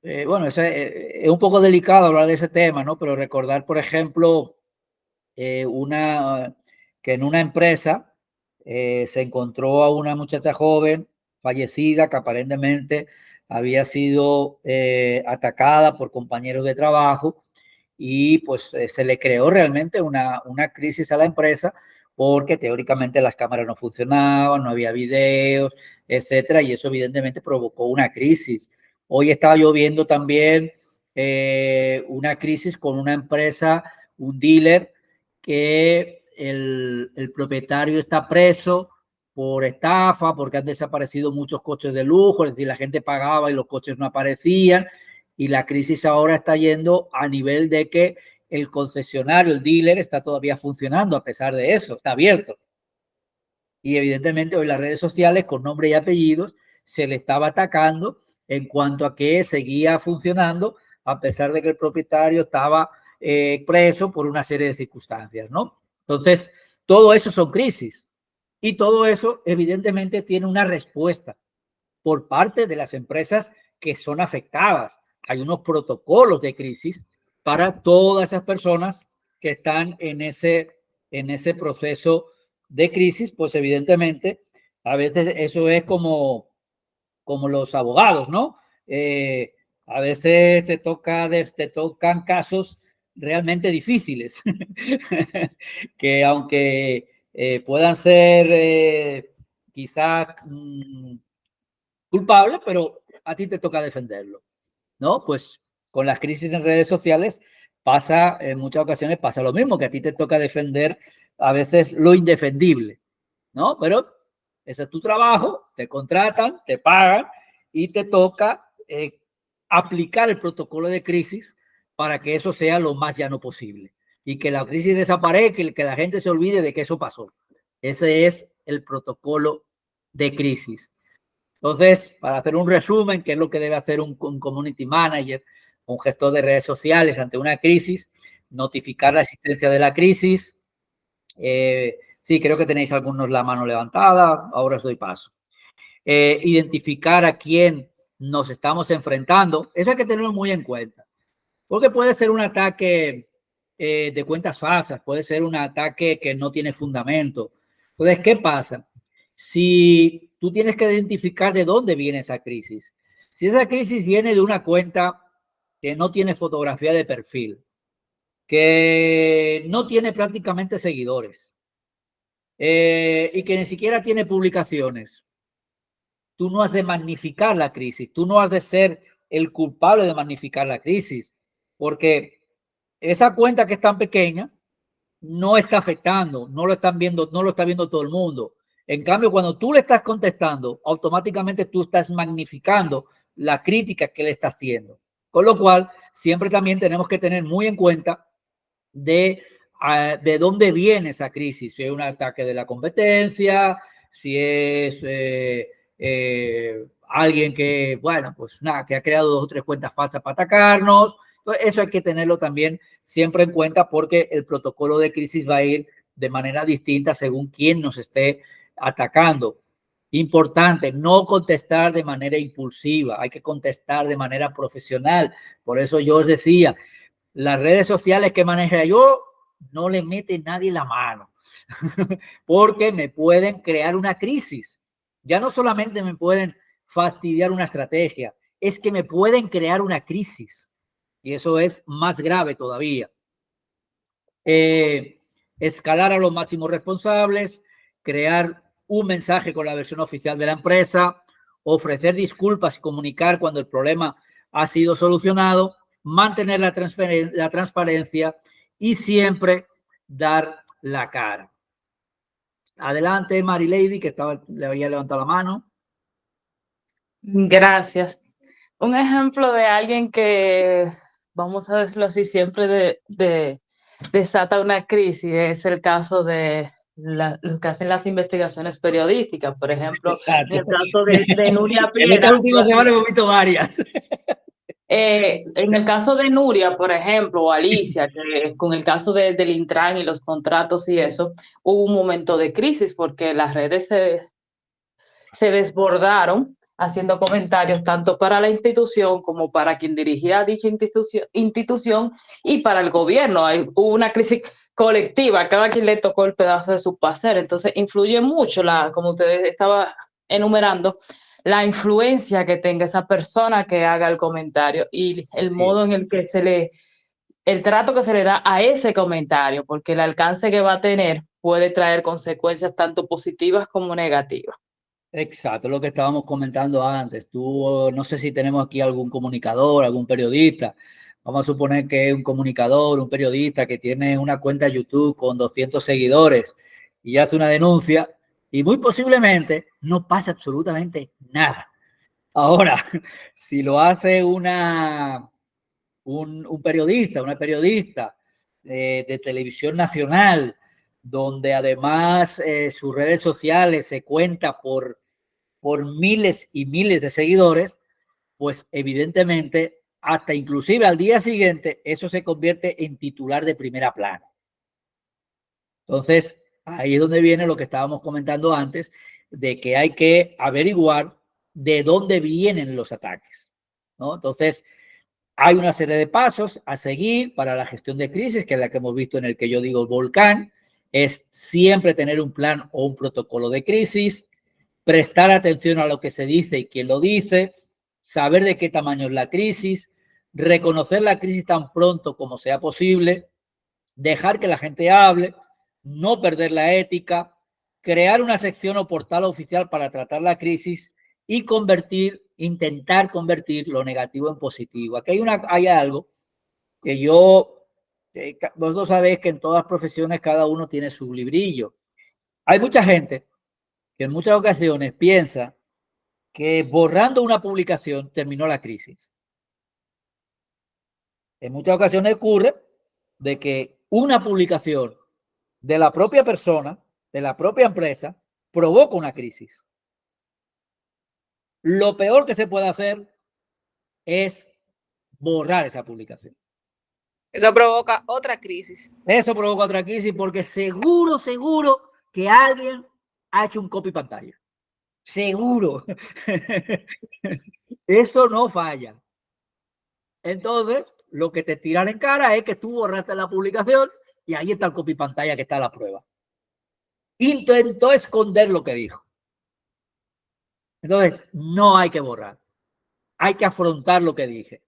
Bueno, es un poco delicado hablar de ese tema, ¿no? Pero recordar, por ejemplo, que en una empresa se encontró a una muchacha joven fallecida que aparentemente había sido atacada por compañeros de trabajo y pues se le creó realmente una crisis a la empresa porque teóricamente las cámaras no funcionaban, no había videos, etcétera, y eso evidentemente provocó una crisis. Hoy estaba yo viendo también una crisis con una empresa, un dealer, que el propietario está preso por estafa, porque han desaparecido muchos coches de lujo, es decir, la gente pagaba y los coches no aparecían, y la crisis ahora está yendo a nivel de que el concesionario, el dealer, está todavía funcionando a pesar de eso, está abierto. Y evidentemente hoy las redes sociales, con nombre y apellidos, se le estaba atacando en cuanto a que seguía funcionando a pesar de que el propietario estaba preso por una serie de circunstancias, ¿no? Entonces, todo eso son crisis y todo eso evidentemente tiene una respuesta por parte de las empresas que son afectadas. Hay unos protocolos de crisis para todas esas personas que están en ese proceso de crisis, pues evidentemente a veces eso es como los abogados, ¿no? A veces te tocan casos realmente difíciles, que aunque puedan ser quizás culpables, pero a ti te toca defenderlo, ¿no? Pues con las crisis en redes sociales pasa, en muchas ocasiones pasa lo mismo, que a ti te toca defender a veces lo indefendible, ¿no? Pero ese es tu trabajo, te contratan, te pagan y te toca aplicar el protocolo de crisis para que eso sea lo más llano posible y que la crisis desaparezca y que la gente se olvide de que eso pasó. Ese es el protocolo de crisis. Entonces, para hacer un resumen, ¿qué es lo que debe hacer un community manager, un gestor de redes sociales ante una crisis? Notificar la existencia de la crisis. Sí, creo que tenéis algunos la mano levantada, ahora os doy paso. Identificar a quién nos estamos enfrentando, eso hay que tenerlo muy en cuenta. Porque puede ser un ataque de cuentas falsas, puede ser un ataque que no tiene fundamento. Entonces, ¿qué pasa? Si tú tienes que identificar de dónde viene esa crisis. Si esa crisis viene de una cuenta que no tiene fotografía de perfil, que no tiene prácticamente seguidores y que ni siquiera tiene publicaciones, tú no has de magnificar la crisis, tú no has de ser el culpable de magnificar la crisis, porque esa cuenta que es tan pequeña no está afectando, no lo están viendo, no lo está viendo todo el mundo. En cambio, cuando tú le estás contestando, automáticamente tú estás magnificando la crítica que le está haciendo. Con lo cual, siempre también tenemos que tener muy en cuenta de dónde viene esa crisis. Si es un ataque de la competencia, si es alguien que, bueno, pues nada, que ha creado 2 o 3 cuentas falsas para atacarnos. Entonces, eso hay que tenerlo también siempre en cuenta porque el protocolo de crisis va a ir de manera distinta según quién nos esté atacando. Importante, no contestar de manera impulsiva, hay que contestar de manera profesional. Por eso yo os decía, las redes sociales que maneja yo, no le mete nadie la mano, porque me pueden crear una crisis. Ya no solamente me pueden fastidiar una estrategia, es que me pueden crear una crisis. Y eso es más grave todavía. Escalar a los máximos responsables, crear un mensaje con la versión oficial de la empresa, ofrecer disculpas y comunicar cuando el problema ha sido solucionado, mantener la transparencia y siempre dar la cara. Adelante, Marilady, que le había levantado la mano. Gracias. Un ejemplo de alguien que, vamos a decirlo así, siempre desata una crisis es el caso de los que hacen las investigaciones periodísticas, por ejemplo. Exacto. En el caso de Nuria Piera. En esta última semana he visto varias. En el caso de Nuria, por ejemplo, o Alicia, que con el caso del Intran y los contratos y eso, hubo un momento de crisis porque las redes se desbordaron haciendo comentarios tanto para la institución como para quien dirigía dicha institución y para el gobierno. Hubo una crisis colectiva, cada quien le tocó el pedazo de su pastel. Entonces influye mucho, como usted estaba enumerando, la influencia que tenga esa persona que haga el comentario y el modo en el que el trato que se le da a ese comentario, porque el alcance que va a tener puede traer consecuencias tanto positivas como negativas. Exacto, lo que estábamos comentando antes. Tú, no sé si tenemos aquí algún comunicador, algún periodista. Vamos a suponer que es un comunicador, un periodista que tiene una cuenta de YouTube con 200 seguidores y hace una denuncia y muy posiblemente no pasa absolutamente nada. Ahora, si lo hace un periodista, una periodista de televisión nacional, donde además sus redes sociales se cuenta por miles y miles de seguidores, pues evidentemente hasta inclusive al día siguiente eso se convierte en titular de primera plana. Entonces, ahí es donde viene lo que estábamos comentando antes, de que hay que averiguar de dónde vienen los ataques, ¿no? Entonces, hay una serie de pasos a seguir para la gestión de crisis, que es la que hemos visto en el que yo digo volcán, es siempre tener un plan o un protocolo de crisis, prestar atención a lo que se dice y quién lo dice, saber de qué tamaño es la crisis, reconocer la crisis tan pronto como sea posible, dejar que la gente hable, no perder la ética, crear una sección o portal oficial para tratar la crisis y intentar convertir lo negativo en positivo. Aquí hay algo que vosotros sabéis que en todas profesiones cada uno tiene su librillo. Hay mucha gente que en muchas ocasiones piensa que borrando una publicación terminó la crisis. En muchas ocasiones ocurre de que una publicación de la propia persona, de la propia empresa, provoca una crisis. Lo peor que se puede hacer es borrar esa publicación. Eso provoca otra crisis. Eso provoca otra crisis porque seguro que alguien ha hecho un copy pantalla. Seguro. Eso no falla. Entonces, lo que te tiran en cara es que tú borraste la publicación y ahí está el copy pantalla que está la prueba. Intentó esconder lo que dijo. Entonces, no hay que borrar. Hay que afrontar lo que dije.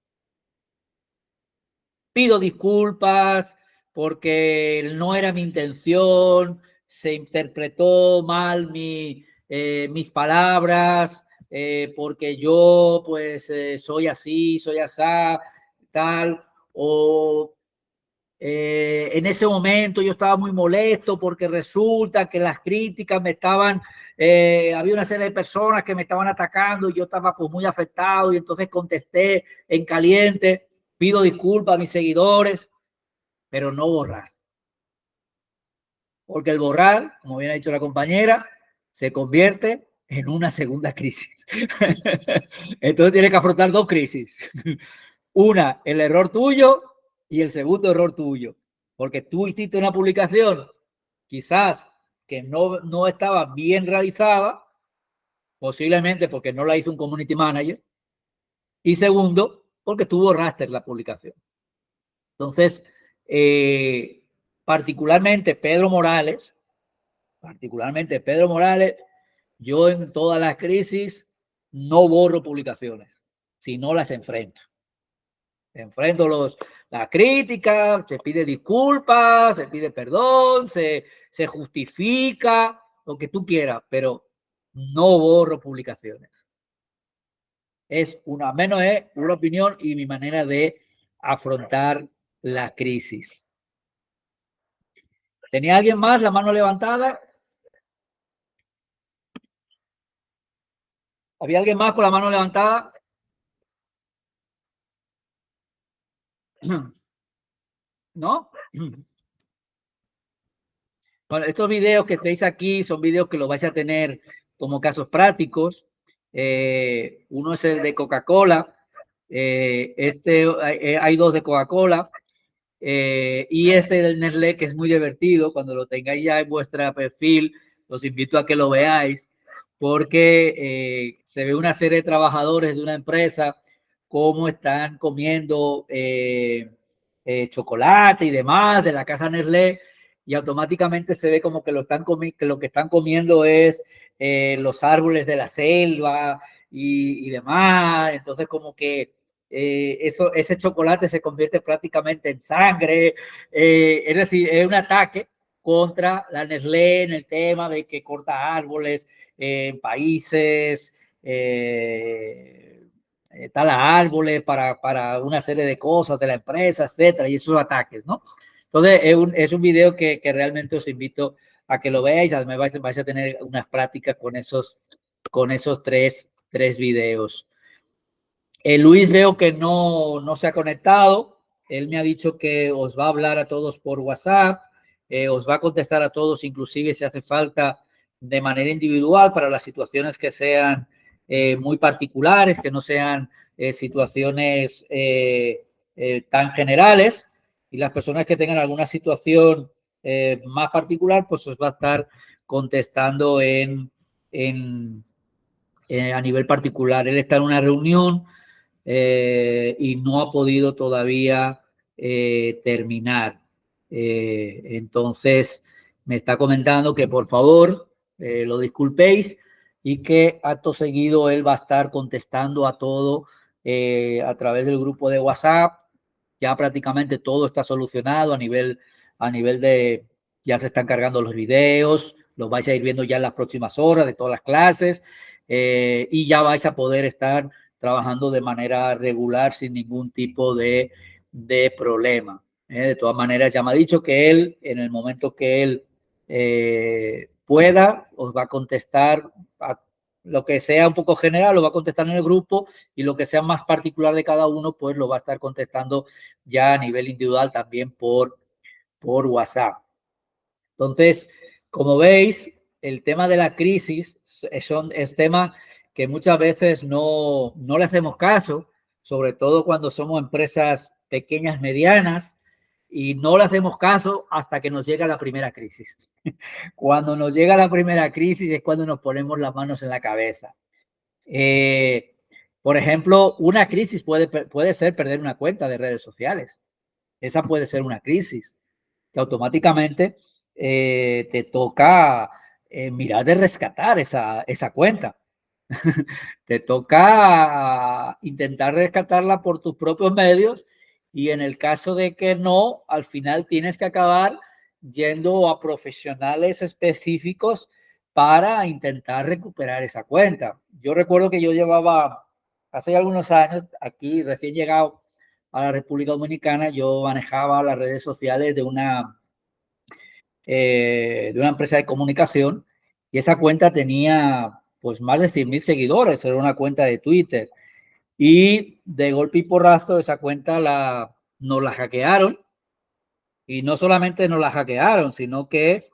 Pido disculpas porque no era mi intención, se interpretó mal mis palabras, porque yo pues soy así, tal, o en ese momento yo estaba muy molesto porque resulta que las críticas me estaban, había una serie de personas que me estaban atacando y yo estaba pues muy afectado y entonces contesté en caliente. Pido disculpas a mis seguidores, pero no borrar. Porque el borrar, como bien ha dicho la compañera, se convierte en una segunda crisis. Entonces tiene que afrontar dos crisis. Una, el error tuyo y el segundo error tuyo. Porque tú hiciste una publicación quizás que no estaba bien realizada, posiblemente porque no la hizo un community manager. Y segundo, porque tú borraste la publicación. Entonces, particularmente Pedro Morales, yo en todas las crisis no borro publicaciones, sino las enfrento. Enfrento la crítica, se pide disculpas, se pide perdón, se justifica, lo que tú quieras, pero no borro publicaciones. Es una opinión y mi manera de afrontar la crisis. ¿Tenía alguien más la mano levantada? ¿Había alguien más con la mano levantada? ¿No? Bueno, estos videos que veis aquí son videos que los vais a tener como casos prácticos. Uno es el de Coca-Cola. Hay dos de Coca-Cola. Y este del Nestlé, que es muy divertido. Cuando lo tengáis ya en vuestro perfil, los invito a que lo veáis, porque se ve una serie de trabajadores de una empresa cómo están comiendo chocolate y demás de la casa Nestlé, y automáticamente se ve como que lo que están comiendo es los árboles de la selva y demás. Entonces como que ese chocolate se convierte prácticamente en sangre. Es decir, es un ataque contra la Nestlé en el tema de que corta árboles en países, tala árboles para una serie de cosas de la empresa, etcétera, y esos ataques, ¿no? Entonces, es un video que realmente os invito a que lo veáis. Además, vais a tener unas prácticas con esos tres videos. Luis veo que no se ha conectado. Él me ha dicho que os va a hablar a todos por WhatsApp, os va a contestar a todos, inclusive si hace falta de manera individual para las situaciones que sean muy particulares, que no sean situaciones tan generales, y las personas que tengan alguna situación más particular, pues os va a estar contestando a nivel particular. Él está en una reunión y no ha podido todavía terminar. Entonces, me está comentando que por favor lo disculpéis y que acto seguido él va a estar contestando a todo a través del grupo de WhatsApp. Ya prácticamente todo está solucionado a nivel de, ya se están cargando los videos, los vais a ir viendo ya en las próximas horas de todas las clases, y ya vais a poder estar trabajando de manera regular sin ningún tipo de problema. De todas maneras, ya me ha dicho que él, en el momento que él pueda, os va a contestar a lo que sea un poco general, lo va a contestar en el grupo, y lo que sea más particular de cada uno, pues lo va a estar contestando ya a nivel individual también por WhatsApp. Entonces, como veis, el tema de la crisis es tema que muchas veces no le hacemos caso, sobre todo cuando somos empresas pequeñas, medianas, y no le hacemos caso hasta que nos llega la primera crisis. Cuando nos llega la primera crisis es cuando nos ponemos las manos en la cabeza. Por ejemplo, una crisis puede ser perder una cuenta de redes sociales. Esa puede ser una crisis que automáticamente te toca mirar de rescatar esa cuenta. Te toca intentar rescatarla por tus propios medios y en el caso de que no, al final tienes que acabar yendo a profesionales específicos para intentar recuperar esa cuenta. Yo recuerdo que yo llevaba hace algunos años, aquí recién llegado a la República Dominicana, yo manejaba las redes sociales de una empresa de comunicación y esa cuenta tenía pues más de 100.000 seguidores, era una cuenta de Twitter y de golpe y porrazo esa cuenta nos la hackearon y no solamente nos la hackearon, sino que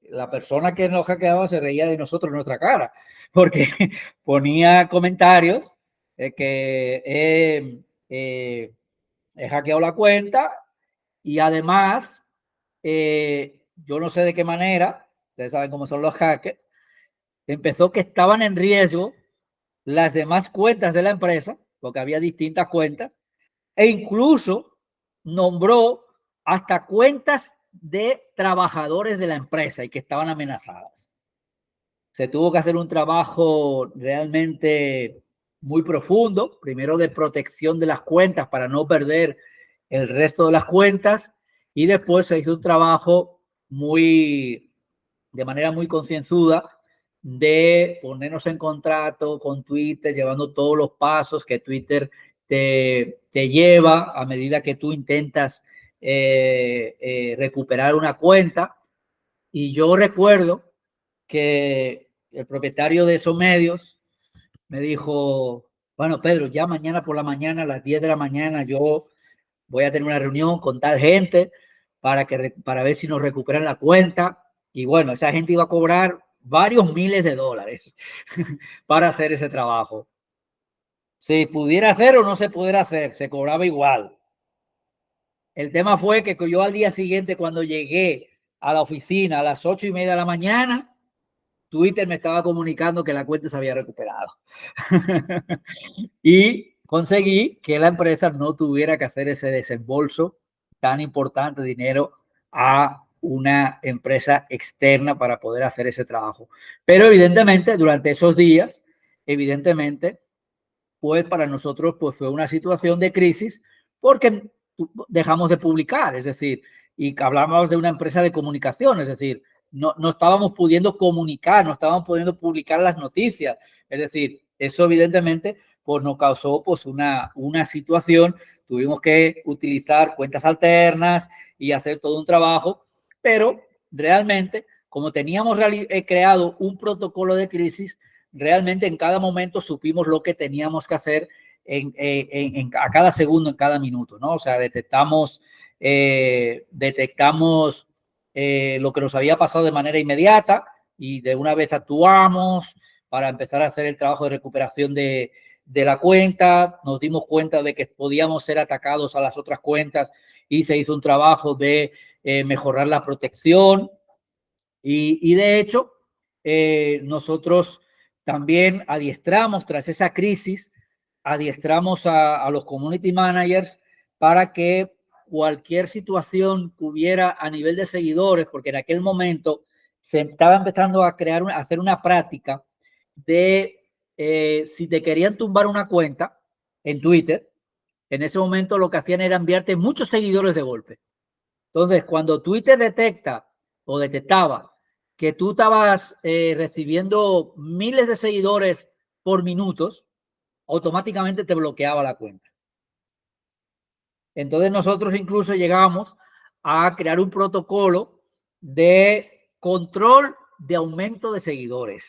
la persona que nos hackeaba se reía de nosotros en nuestra cara porque ponía comentarios que he hackeado la cuenta y además yo no sé de qué manera, ustedes saben cómo son los hackers, empezó que estaban en riesgo las demás cuentas de la empresa, porque había distintas cuentas, e incluso nombró hasta cuentas de trabajadores de la empresa y que estaban amenazadas. Se tuvo que hacer un trabajo realmente muy profundo, primero de protección de las cuentas para no perder el resto de las cuentas y después se hizo un trabajo de manera muy concienzuda de ponernos en contrato con Twitter, llevando todos los pasos que Twitter te lleva a medida que tú intentas recuperar una cuenta. Y yo recuerdo que el propietario de esos medios me dijo, bueno, Pedro, ya mañana por la mañana, a las 10 de la mañana, yo voy a tener una reunión con tal gente para ver si nos recuperan la cuenta. Y bueno, esa gente iba a cobrar varios miles de dólares para hacer ese trabajo. Si pudiera hacer o no se pudiera hacer, se cobraba igual. El tema fue que yo al día siguiente, cuando llegué a la oficina a las 8:30 de la mañana, Twitter me estaba comunicando que la cuenta se había recuperado. Y conseguí que la empresa no tuviera que hacer ese desembolso tan importante de dinero a una empresa externa para poder hacer ese trabajo. Pero evidentemente, durante esos días, evidentemente, pues para nosotros pues fue una situación de crisis porque dejamos de publicar, es decir, y hablábamos de una empresa de comunicación, es decir, no estábamos pudiendo comunicar, no estábamos pudiendo publicar las noticias, es decir, eso evidentemente pues nos causó pues una situación, tuvimos que utilizar cuentas alternas y hacer todo un trabajo, pero realmente como teníamos creado un protocolo de crisis, realmente en cada momento supimos lo que teníamos que hacer a cada segundo, en cada minuto, ¿no? O sea, detectamos lo que nos había pasado de manera inmediata y de una vez actuamos para empezar a hacer el trabajo de recuperación de la cuenta. Nos dimos cuenta de que podíamos ser atacados a las otras cuentas y se hizo un trabajo de mejorar la protección y de hecho nosotros también adiestramos tras esa crisis, adiestramos a los community managers para que cualquier situación que hubiera a nivel de seguidores, porque en aquel momento se estaba empezando a hacer una práctica de si te querían tumbar una cuenta en Twitter, en ese momento lo que hacían era enviarte muchos seguidores de golpe. Entonces, cuando Twitter detecta o detectaba que tú estabas recibiendo miles de seguidores por minutos, automáticamente te bloqueaba la cuenta. Entonces nosotros incluso llegamos a crear un protocolo de control de aumento de seguidores.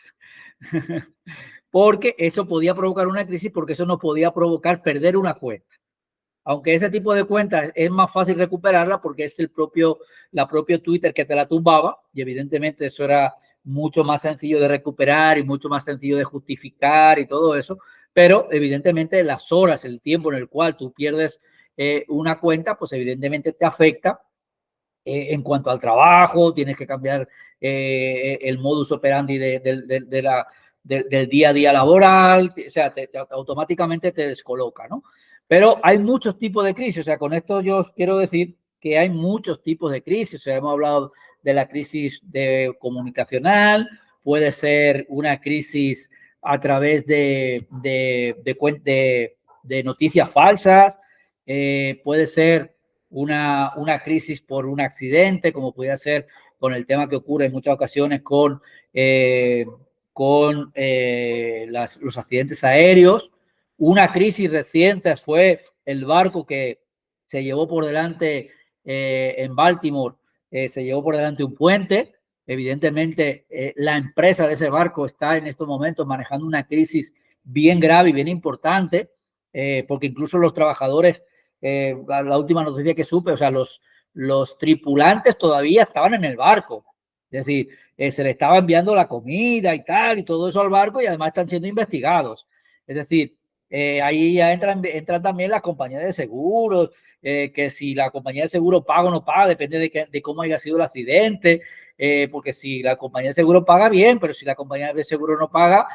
Porque eso podía provocar una crisis, porque eso nos podía provocar perder una cuenta. Aunque ese tipo de cuentas es más fácil recuperarla porque es la propia Twitter que te la tumbaba y evidentemente eso era mucho más sencillo de recuperar y mucho más sencillo de justificar y todo eso, pero evidentemente las horas, el tiempo en el cual tú pierdes una cuenta, pues evidentemente te afecta en cuanto al trabajo, tienes que cambiar el modus operandi de del día a día laboral, o sea, automáticamente te descoloca, ¿no? Pero hay muchos tipos de crisis, o sea, con esto yo quiero decir que hay muchos tipos de crisis, o sea, hemos hablado de la crisis comunicacional, puede ser una crisis a través de noticias falsas, puede ser una crisis por un accidente, como puede ser con el tema que ocurre en muchas ocasiones con los accidentes aéreos. Una crisis reciente fue el barco que se llevó por delante en Baltimore, se llevó por delante un puente. Evidentemente, la empresa de ese barco está en estos momentos manejando una crisis bien grave y bien importante, porque incluso los trabajadores, la última noticia que supe, o sea, los tripulantes todavía estaban en el barco. Es decir, se le estaba enviando la comida y tal, y todo eso al barco, y además están siendo investigados. Es decir, ahí ya entran también las compañías de seguros, que si la compañía de seguro paga o no paga, depende de cómo haya sido el accidente, porque si la compañía de seguro paga bien, pero si la compañía de seguro no paga,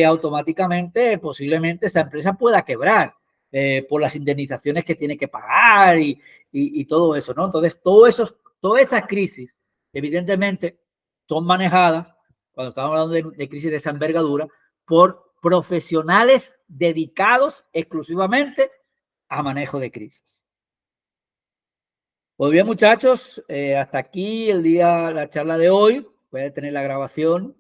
automáticamente, posiblemente esa empresa pueda quebrar por las indemnizaciones que tiene que pagar y todo eso, ¿no? Entonces, todas esas crisis, evidentemente, son manejadas, cuando estamos hablando de crisis de esa envergadura, por profesionales dedicados exclusivamente a manejo de crisis. Pues bien, muchachos, hasta aquí la charla de hoy. Voy a tener la grabación.